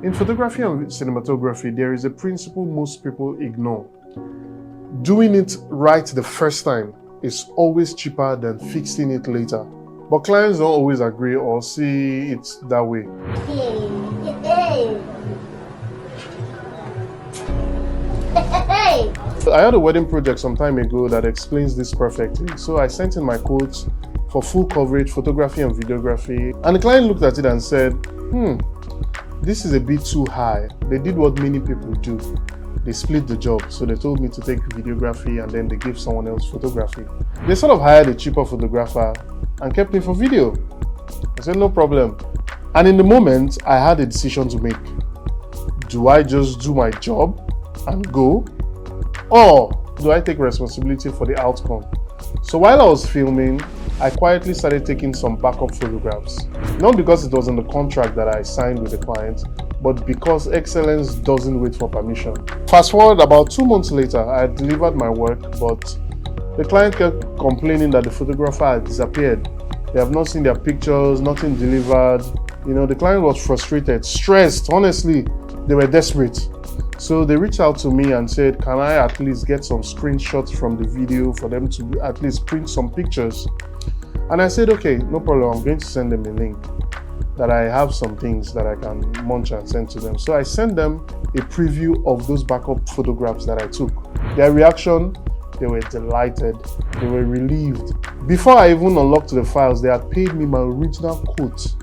In photography and cinematography, there is a principle most people ignore. Doing it right the first time is always cheaper than fixing it later. But clients don't always agree or see it that way. I had a wedding project some time ago that explains this perfectly. So I sent in my quotes for full coverage, photography and videography. And the client looked at it and said, this is a bit too high. They did what many people do. They split the job. So they told me to take videography and then they gave someone else photography. They sort of hired a cheaper photographer and kept me for video. I said, no problem. And in the moment, I had a decision to make. Do I just do my job and go? Or do I take responsibility for the outcome? So while I was filming, I quietly started taking some backup photographs. Not because it was in the contract that I signed with the client, but because excellence doesn't wait for permission. Fast forward about 2 months later, I had delivered my work, but the client kept complaining that the photographer had disappeared. They have not seen their pictures, nothing delivered. The client was frustrated, stressed, honestly, they were desperate. So they reached out to me and said, can I at least get some screenshots from the video for them to at least print some pictures? And I said, okay, no problem, I'm going to send them a link that I have some things that I can munch and send to them. So I sent them a preview of those backup photographs that I took. Their reaction, they were delighted, they were relieved. Before I even unlocked the files, they had paid me my original quote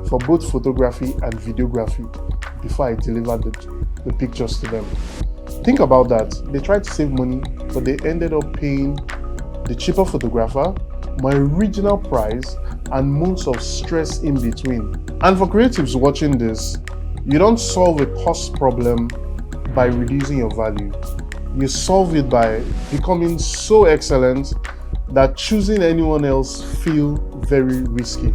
for both photography and videography before I delivered the pictures to them. Think about that. They tried to save money, but they ended up paying the cheaper photographer, my original price, and months of stress in between. And for creatives watching this, you don't solve a cost problem by reducing your value. You solve it by becoming so excellent that choosing anyone else feels very risky.